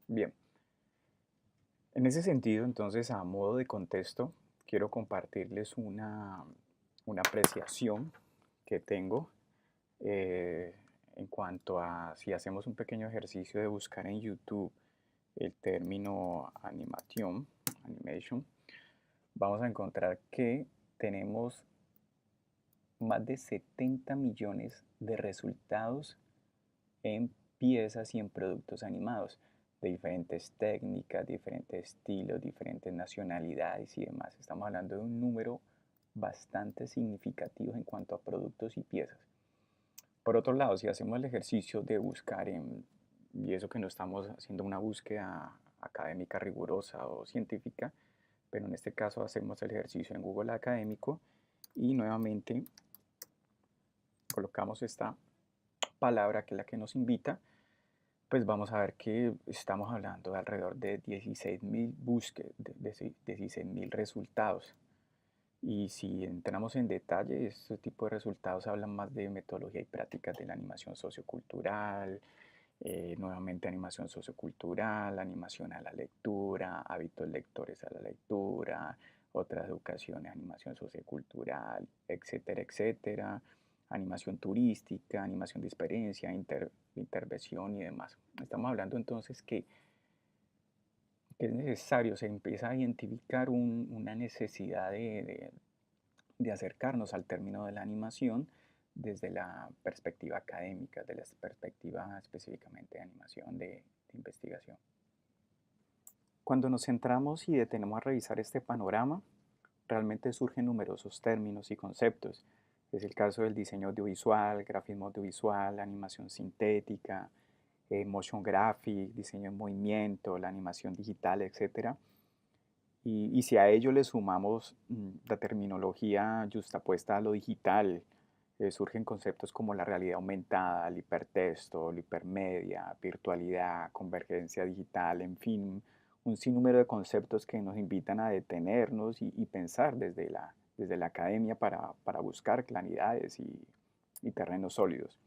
Bien, en ese sentido, entonces, a modo de contexto, quiero compartirles una apreciación que tengo en cuanto a si hacemos un pequeño ejercicio de buscar en YouTube el término animation, vamos a encontrar que tenemos más de 70 millones de resultados en piezas y en productos animados de diferentes técnicas, diferentes estilos, diferentes nacionalidades y demás. Estamos hablando de un número bastante significativo en cuanto a productos y piezas. Por otro lado, si hacemos el ejercicio de buscar y eso que no estamos haciendo una búsqueda académica rigurosa o científica, pero en este caso hacemos el ejercicio en Google Académico y nuevamente colocamos esta palabra que es la que nos invita, pues vamos a ver que estamos hablando de alrededor de 16.000 búsquedas, de 16.000 resultados. Y si entramos en detalle, este tipo de resultados hablan más de metodología y prácticas de la animación sociocultural, nuevamente animación sociocultural, animación a la lectura, hábitos lectores a la lectura, otras educaciones, animación sociocultural, etcétera, etcétera, animación turística, animación de experiencia, intervención y demás. Estamos hablando entonces que es necesario, se empieza a identificar una necesidad de acercarnos al término de la animación desde la perspectiva académica, de la perspectiva específicamente de animación de investigación. Cuando nos centramos y detenemos a revisar este panorama, realmente surgen numerosos términos y conceptos. Es el caso del diseño audiovisual, grafismo audiovisual, animación sintética, motion graphic, diseño en movimiento, la animación digital, etc. Y si a ello le sumamos la terminología justapuesta a lo digital, surgen conceptos como la realidad aumentada, el hipertexto, la hipermedia, virtualidad, convergencia digital, en fin, un sinnúmero de conceptos que nos invitan a detenernos y pensar desde la academia para buscar claridades y terrenos sólidos.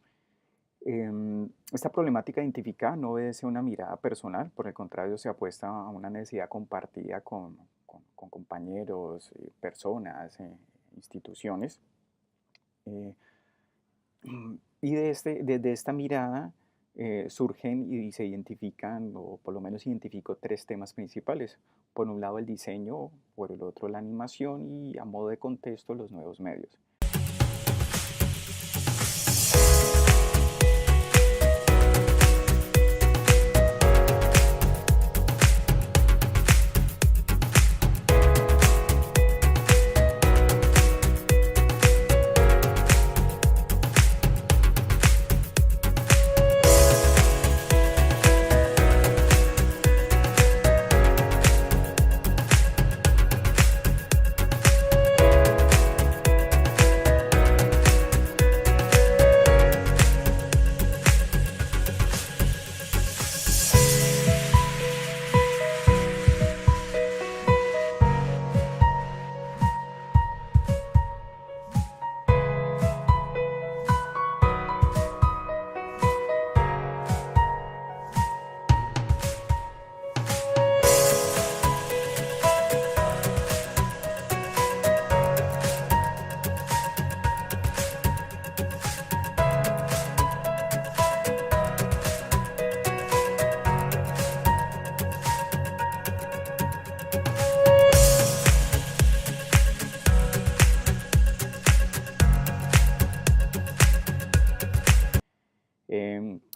Esta problemática identificada no obedece a una mirada personal, por el contrario, se apuesta a una necesidad compartida con compañeros, personas, instituciones. Eh, y desde esta mirada surgen y se identifican, o por lo menos identifico tres temas principales. Por un lado el diseño, por el otro la animación y a modo de contexto los nuevos medios.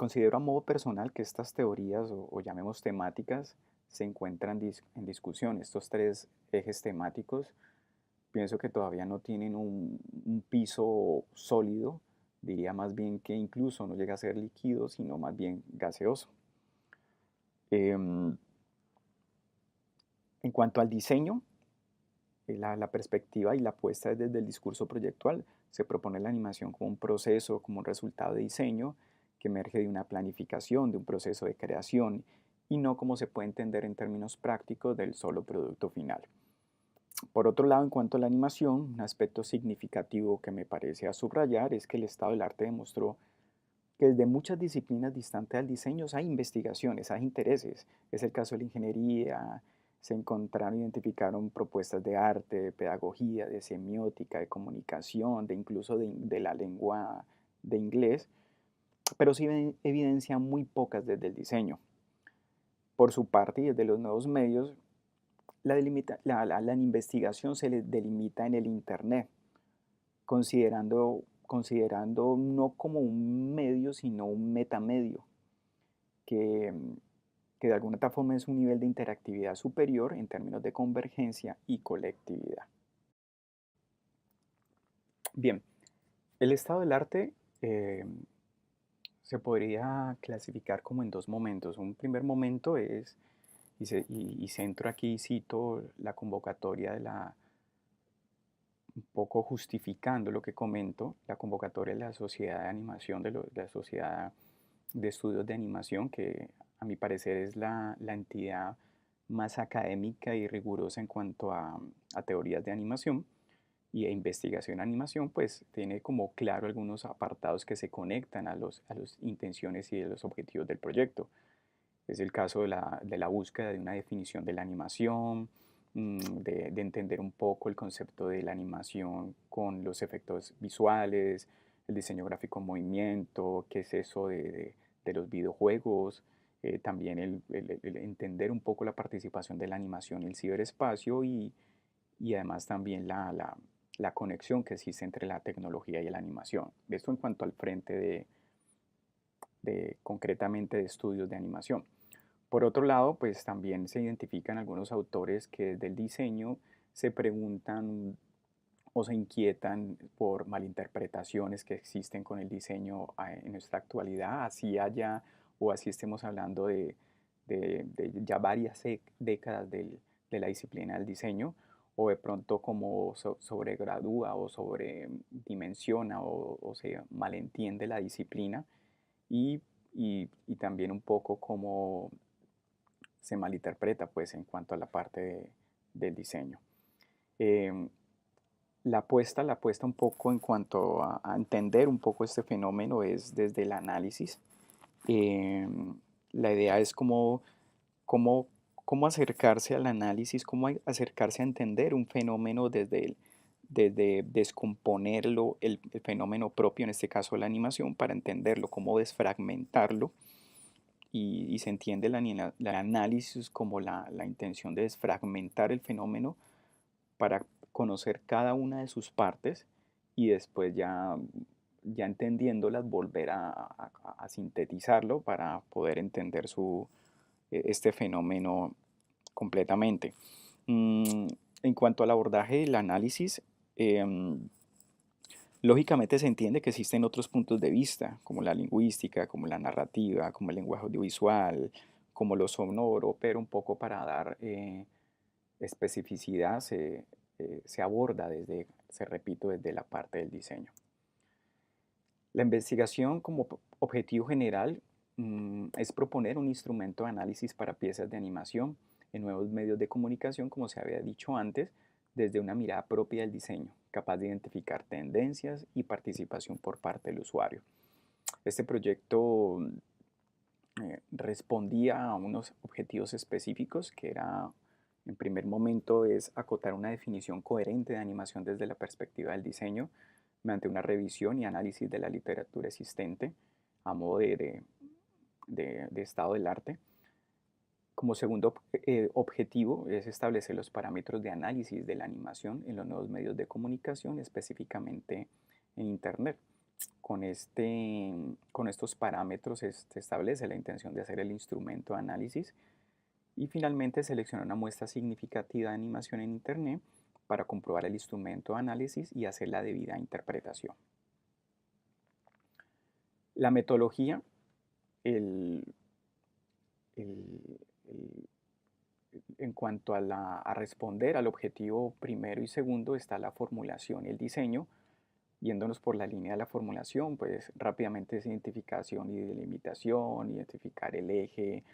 Considero a modo personal que estas teorías o llamemos temáticas se encuentran en discusión. Estos tres ejes temáticos pienso que todavía no tienen un piso sólido, diría más bien que incluso no llega a ser líquido, sino más bien gaseoso. Em, en cuanto al diseño, la perspectiva y la apuesta es desde el discurso proyectual. Se propone la animación como un proceso, como un resultado de diseño que emerge de una planificación, de un proceso de creación y no como se puede entender en términos prácticos del solo producto final. Por otro lado, en cuanto a la animación, un aspecto significativo que me parece a subrayar es que el estado del arte demostró que desde muchas disciplinas distantes al diseño hay investigaciones, hay intereses. Es el caso de la ingeniería, se encontraron, identificaron propuestas de arte, de pedagogía, de semiótica, de comunicación, de incluso de la lengua de inglés, pero sí evidencian muy pocas desde el diseño. Por su parte, y desde los nuevos medios, la investigación se le delimita en el Internet, considerando no como un medio, sino un metamedio, que, que de alguna otra forma es un nivel de interactividad superior en términos de convergencia y colectividad. Bien, el estado del arte eh, se podría clasificar como en dos momentos. Un primer momento es, y centro aquí, cito la convocatoria de un poco justificando lo que comento, la convocatoria de la Sociedad de Animación, de la Sociedad de Estudios de Animación, que a mi parecer es la entidad más académica y rigurosa en cuanto a teorías de animación y investigación en animación, pues tiene como claro algunos apartados que se conectan a las intenciones y de los objetivos del proyecto. Es el caso de la búsqueda de una definición de la animación, de entender un poco el concepto de la animación con los efectos visuales, el diseño gráfico en movimiento, qué es eso de los videojuegos, también el entender un poco la participación de la animación en el ciberespacio y además también la conexión que existe entre la tecnología y la animación. Esto en cuanto al frente concretamente de estudios de animación. Por otro lado, pues también se identifican algunos autores que desde el diseño se preguntan o se inquietan por malinterpretaciones que existen con el diseño en nuestra actualidad, así haya o así estemos hablando de ya varias décadas de la disciplina del diseño, o de pronto como sobregradúa o sobredimensiona o se malentiende la disciplina y, y también un poco como se malinterpreta pues en cuanto a la parte del diseño. Em, la apuesta un poco en cuanto a entender un poco este fenómeno es desde el análisis. Em, la idea es cómo, cómo acercarse al análisis, cómo acercarse a entender un fenómeno desde descomponerlo, el fenómeno propio, en este caso la animación, para entenderlo, cómo desfragmentarlo y se entiende el análisis como la intención de desfragmentar el fenómeno para conocer cada una de sus partes y después ya entendiéndolas volver a sintetizarlo para poder entender este fenómeno completamente. Mm, en cuanto al abordaje del análisis, em, lógicamente se entiende que existen otros puntos de vista, como la lingüística, como la narrativa, como el lenguaje audiovisual, como lo sonoro, pero un poco para dar especificidad se aborda se repito, desde la parte del diseño. La investigación como objetivo general es proponer un instrumento de análisis para piezas de animación en nuevos medios de comunicación, como se había dicho antes, desde una mirada propia del diseño, capaz de identificar tendencias y participación por parte del usuario. Este proyecto respondía a unos objetivos específicos que era, en primer momento, es acotar una definición coherente de animación desde la perspectiva del diseño, mediante una revisión y análisis de la literatura existente a modo de estado del arte. Como segundo objetivo es establecer los parámetros de análisis de la animación en los nuevos medios de comunicación, específicamente en Internet. Con estos parámetros se establece la intención de hacer el instrumento de análisis y finalmente seleccionar una muestra significativa de animación en Internet para comprobar el instrumento de análisis y hacer la debida interpretación. La metodología, el, el- el- en cuanto a responder al objetivo primero y segundo, está la formulación y el diseño. Yéndonos por la línea de la formulación, pues rápidamente es identificación y delimitación, identificar el eje,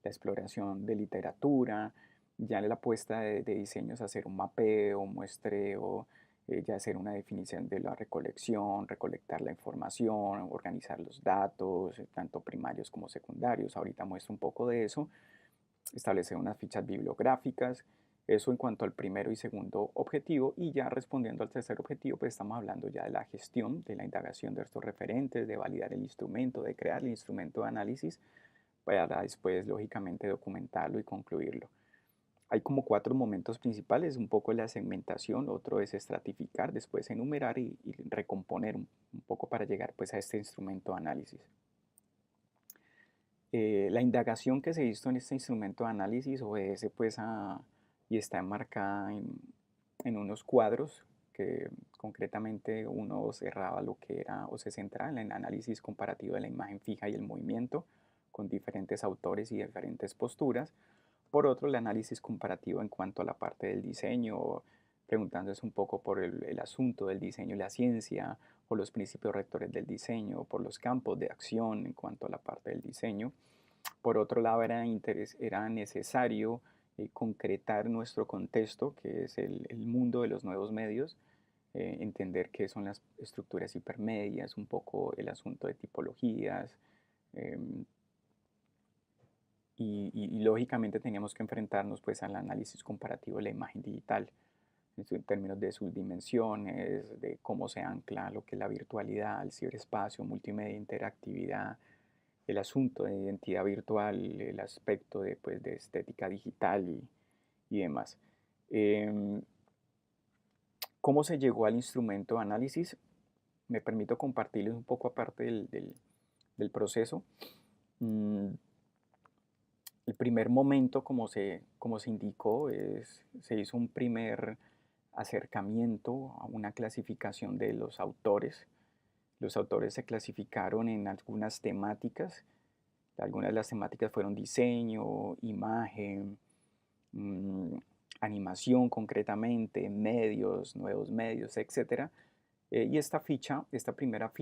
la exploración de literatura, ya la puesta de diseños, hacer un mapeo, un muestreo, ya hacer una definición de la recolección, recolectar la información, organizar los datos, tanto primarios como secundarios. Ahorita muestro un poco de eso. Establecer unas fichas bibliográficas. Eso en cuanto al primero y segundo objetivo. Y ya respondiendo al tercer objetivo, pues estamos hablando ya de la gestión, de la indagación de estos referentes, de validar el instrumento, de crear el instrumento de análisis, para después, lógicamente, documentarlo y concluirlo. Hay como 4 momentos principales, un poco la segmentación, otro es estratificar, después enumerar y recomponer un poco para llegar pues a este instrumento de análisis. La indagación que se hizo en este instrumento de análisis obedece pues y está enmarcada en unos cuadros que concretamente uno cerraba lo que era o se centraba en el análisis comparativo de la imagen fija y el movimiento con diferentes autores y diferentes posturas. Por otro, el análisis comparativo en cuanto a la parte del diseño, preguntándose un poco por el asunto del diseño y la ciencia, o los principios rectores del diseño, por los campos de acción en cuanto a la parte del diseño. Por otro lado, era necesario concretar nuestro contexto, que es el mundo de los nuevos medios, entender qué son las estructuras hipermedias, un poco el asunto de tipologías, em, y lógicamente teníamos que enfrentarnos pues al análisis comparativo de la imagen digital, en términos de sus dimensiones, de cómo se ancla lo que es la virtualidad, el ciberespacio, multimedia, interactividad, el asunto de identidad virtual, el aspecto de, pues, de estética digital y demás. Em, ¿Cómo se llegó al instrumento de análisis? Me permito compartirles un poco aparte del proceso. Mm, el primer momento, como se indicó, se hizo un primer acercamiento a una clasificación de los autores. Los autores se clasificaron en algunas temáticas. Algunas de las temáticas fueron diseño, imagen, mm, animación concretamente, medios, nuevos medios, etcétera. Y esta ficha, esta primera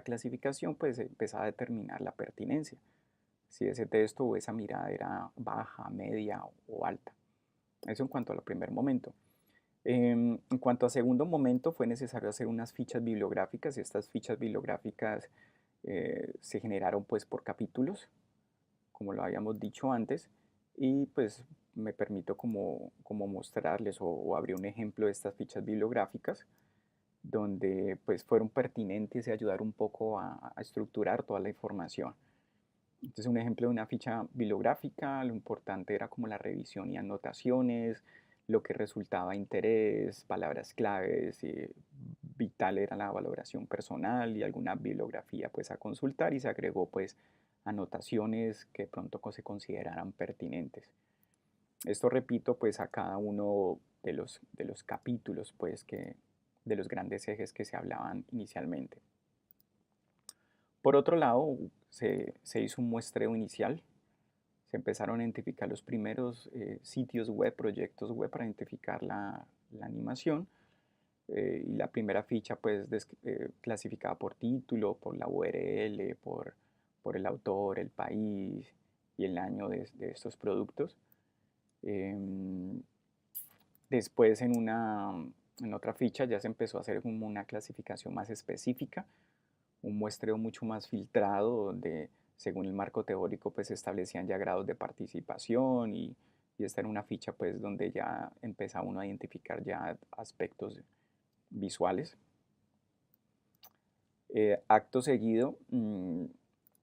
clasificación, pues empezaba a determinar la pertinencia, si ese texto o esa mirada era baja, media o alta. Eso en cuanto al primer momento. En cuanto a segundo momento, fue necesario hacer unas fichas bibliográficas. Estas fichas bibliográficas se generaron pues por capítulos, como lo habíamos dicho antes, y pues me permito como mostrarles o abrir un ejemplo de estas fichas bibliográficas, donde pues fueron pertinentes y ayudar un poco a estructurar toda la información. Entonces, un ejemplo de una ficha bibliográfica, lo importante era como la revisión y anotaciones, lo que resultaba interés, palabras claves, vital era la valoración personal y alguna bibliografía pues a consultar, y se agregó pues anotaciones que pronto se consideraran pertinentes. Esto repito pues a cada uno de los capítulos pues de los grandes ejes que se hablaban inicialmente. Por otro lado, se hizo un muestreo inicial, se empezaron a identificar los primeros sitios web, proyectos web para identificar la animación, y la primera ficha pues clasificada por título, por la URL, por el autor, el país y el año de estos productos. Em, Después en otra ficha ya se empezó a hacer como una clasificación más específica, un muestreo mucho más filtrado, donde según el marco teórico pues se establecían ya grados de participación, y esta era una ficha pues donde ya empezaba uno a identificar ya aspectos visuales. Acto seguido,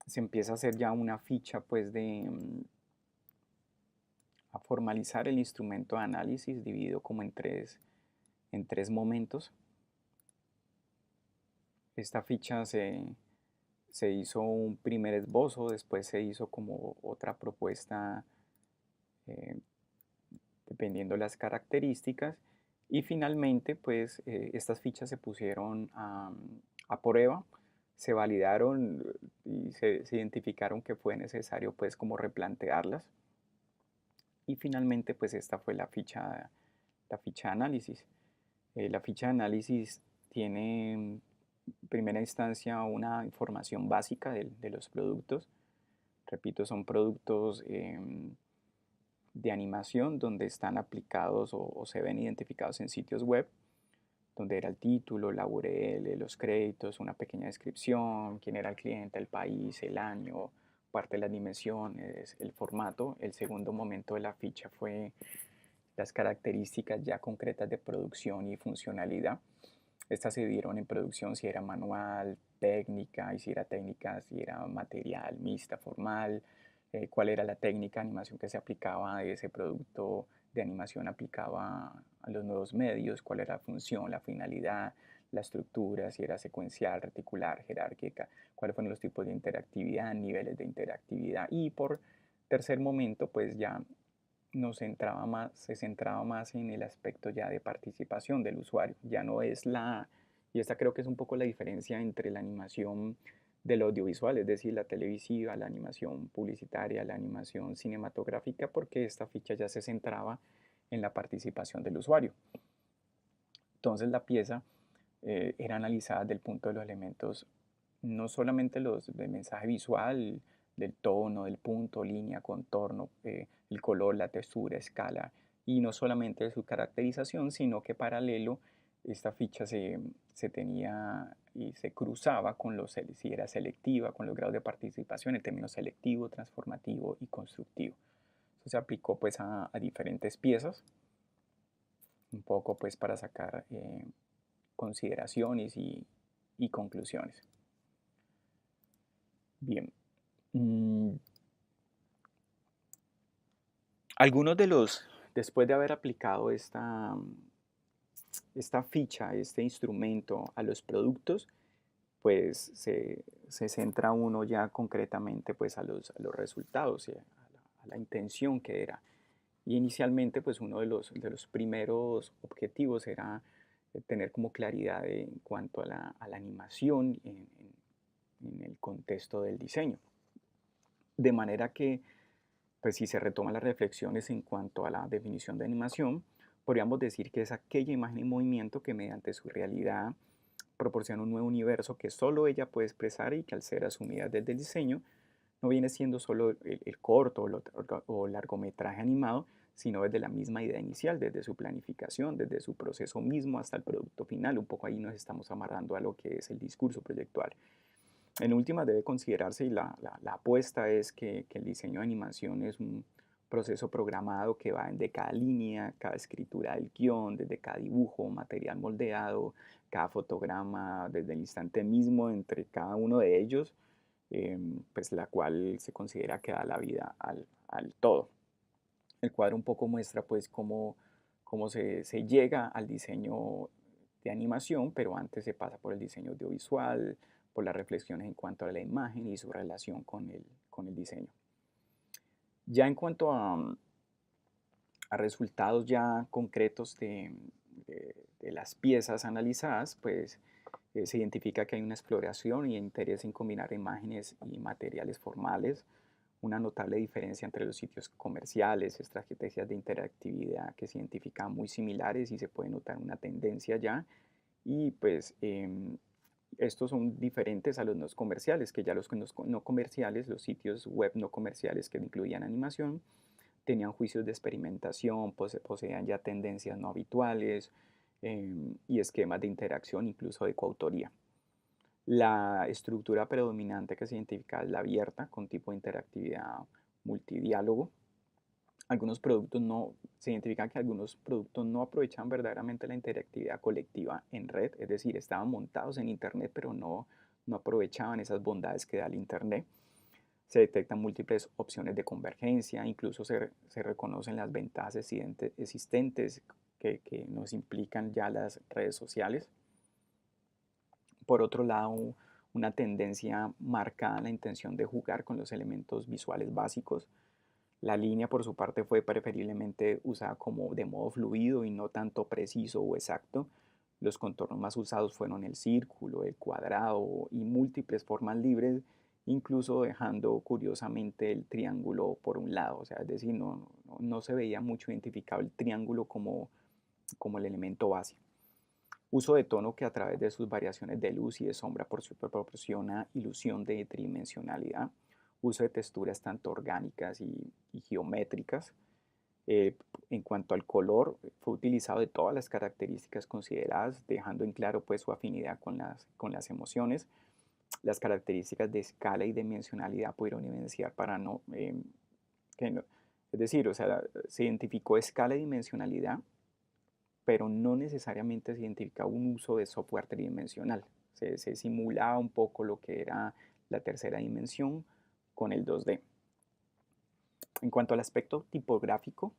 se empieza a hacer ya una ficha pues a formalizar el instrumento de análisis, dividido como en tres momentos. Esta ficha se hizo un primer esbozo, después se hizo como otra propuesta eh, dependiendo de las características, y finalmente pues estas fichas se pusieron a prueba, se validaron y se identificaron que fue necesario pues como replantearlas, y finalmente pues esta fue la ficha de análisis. La ficha de análisis tiene en primera instancia una información básica de los productos. Repito, son productos de animación donde están aplicados o se ven identificados en sitios web, donde era el título, la URL, los créditos, una pequeña descripción, quién era el cliente, el país, el año, parte de las dimensiones, el formato. El segundo momento de la ficha fue las características ya concretas de producción y funcionalidad. Estas se dieron en producción si era manual, técnica, y si era técnica, si era material, mixta, formal, cuál era la técnica de animación que se aplicaba a ese producto de animación aplicaba a los nuevos medios, cuál era la función, la finalidad, la estructura, si era secuencial, reticular, jerárquica, cuáles fueron los tipos de interactividad, niveles de interactividad. Y por tercer momento, pues ya se centraba más en el aspecto ya de participación del usuario. Ya no es y esta creo que es un poco la diferencia entre la animación del audiovisual, es decir, la televisiva, la animación publicitaria, la animación cinematográfica, porque esta ficha ya se centraba en la participación del usuario. Entonces la pieza era analizada desde el punto de los elementos, no solamente los de mensaje visual, del tono, del punto, línea, contorno, el color, la textura, escala, y no solamente de su caracterización, sino que paralelo esta ficha se tenía y se cruzaba con si era selectiva, con los grados de participación en términos selectivo, transformativo y constructivo. Eso se aplicó pues a diferentes piezas, un poco pues para sacar consideraciones y conclusiones. Bien. Mm, Algunos después de haber aplicado esta ficha, este instrumento a los productos, pues se centra uno ya concretamente pues a los resultados y a la intención que era. Y inicialmente pues uno de los primeros objetivos era tener como claridad en cuanto a la animación en el contexto del diseño. De manera que, pues si se retoman las reflexiones en cuanto a la definición de animación, podríamos decir que es aquella imagen en movimiento que mediante su realidad proporciona un nuevo universo que solo ella puede expresar y que al ser asumida desde el diseño no viene siendo solo el corto o largometraje animado, sino desde la misma idea inicial, desde su planificación, desde su proceso mismo hasta el producto final. Un poco ahí nos estamos amarrando a lo que es el discurso proyectual. En última debe considerarse y la apuesta es que el diseño de animación es un proceso programado que va de cada línea, cada escritura del guión, desde cada dibujo, material moldeado, cada fotograma, desde el instante mismo entre cada uno de ellos, pues la cual se considera que da la vida al todo. El cuadro un poco muestra pues cómo se llega al diseño de animación, pero antes se pasa por el diseño audiovisual, por las reflexiones en cuanto a la imagen y su relación con el diseño. Ya en cuanto a resultados ya concretos de las piezas analizadas, pues se identifica que hay una exploración y interés en combinar imágenes y materiales formales, una notable diferencia entre los sitios comerciales, estrategias de interactividad que se identifican muy similares y se puede notar una tendencia ya. Y pues estos son diferentes a los no comerciales, que ya los no comerciales, los sitios web no comerciales que incluían animación, tenían juicios de experimentación, poseían ya tendencias no habituales y esquemas de interacción, incluso de coautoría. La estructura predominante que se identifica es la abierta, con tipo de interactividad multidiálogo. Se identifican que algunos productos no aprovechan verdaderamente la interactividad colectiva en red, es decir, estaban montados en Internet, pero no aprovechaban esas bondades que da el Internet. Se detectan múltiples opciones de convergencia, incluso se reconocen las ventajas existentes que nos implican ya las redes sociales. Por otro lado, una tendencia marcada en la intención de jugar con los elementos visuales básicos. La línea, por su parte, fue preferiblemente usada como de modo fluido y no tanto preciso o exacto. Los contornos más usados fueron el círculo, el cuadrado y múltiples formas libres, incluso dejando curiosamente el triángulo por un lado. O sea, es decir, no se veía mucho identificado el triángulo como el elemento base. Uso de tono que a través de sus variaciones de luz y de sombra proporciona ilusión de tridimensionalidad. Uso de texturas tanto orgánicas y geométricas. Eh, en cuanto al color, fue utilizado de todas las características consideradas, dejando en claro pues su afinidad con las emociones. Las características de escala y dimensionalidad pudieron evidenciar para no, que no- es decir, o sea, se identificó escala y dimensionalidad, pero no necesariamente se identificaba un uso de software tridimensional. Se simulaba un poco lo que era la tercera dimensión con el 2D. En cuanto al aspecto tipográfico,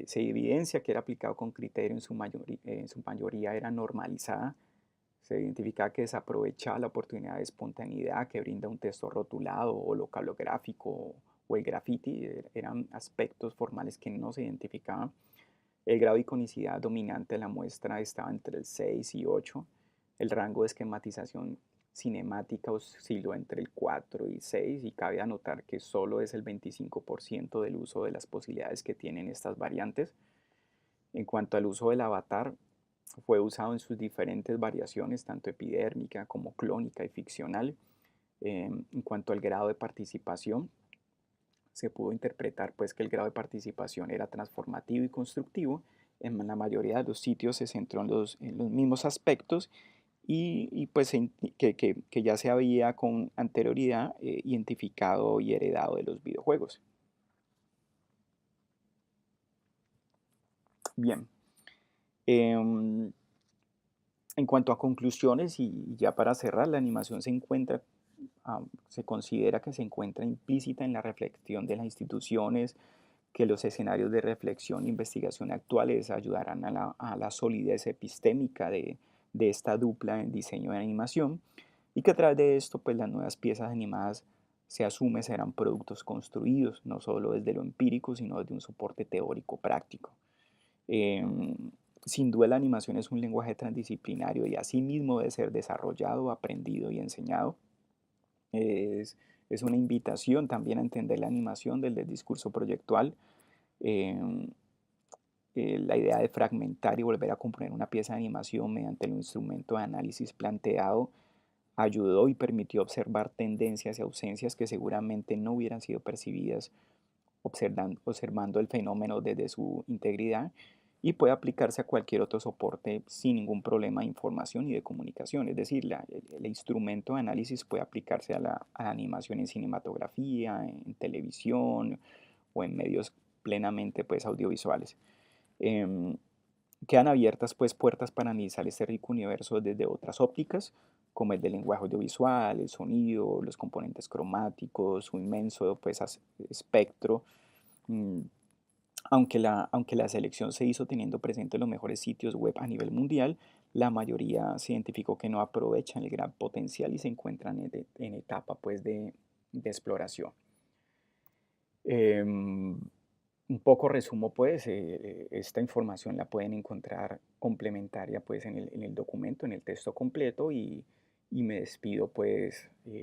se evidencia que era aplicado con criterio, en su mayoría era normalizada. Se identificaba que desaprovechaba la oportunidad de espontaneidad que brinda un texto rotulado o localográfico o el graffiti. Eran aspectos formales que no se identificaban. El grado de iconicidad dominante de la muestra estaba entre el 6 y 8. El rango de esquematización cinemática osciló entre el 4 y 6 y cabe anotar que solo es el 25% del uso de las posibilidades que tienen estas variantes. En cuanto al uso del avatar, fue usado en sus diferentes variaciones, tanto epidérmica como clónica y ficcional. En cuanto al grado de participación, se pudo interpretar pues que el grado de participación era transformativo y constructivo. En la mayoría de los sitios se centró en los mismos aspectos pues que ya se había con anterioridad identificado y heredado de los videojuegos. Bien, em, en cuanto a conclusiones y ya para cerrar, la animación se considera que se encuentra implícita en la reflexión de las instituciones, que los escenarios de reflexión e investigación actuales ayudarán a la solidez epistémica de esta dupla en diseño de animación y que a través de esto pues las nuevas piezas animadas se asume serán productos construidos no solo desde lo empírico sino desde un soporte teórico práctico. Em, Sin duda la animación es un lenguaje transdisciplinario y asimismo debe ser desarrollado, aprendido y enseñado. Es, es una invitación también a entender la animación desde el discurso proyectual. Em, la idea de fragmentar y volver a componer una pieza de animación mediante el instrumento de análisis planteado ayudó y permitió observar tendencias y ausencias que seguramente no hubieran sido percibidas observando el fenómeno desde su integridad y puede aplicarse a cualquier otro soporte sin ningún problema de información y de comunicación. Es decir, el instrumento de análisis puede aplicarse a la animación en cinematografía, en televisión o en medios plenamente pues, audiovisuales. Em, Quedan abiertas pues puertas para analizar este rico universo desde otras ópticas, como el del lenguaje audiovisual, el sonido, los componentes cromáticos, su inmenso pues, espectro. Mm, aunque la selección se hizo teniendo presente los mejores sitios web a nivel mundial, la mayoría se identificó que no aprovechan el gran potencial y se encuentran en etapa pues, de exploración. Em, un poco resumo pues, esta información la pueden encontrar complementaria pues en el documento, en el texto completo y me despido pues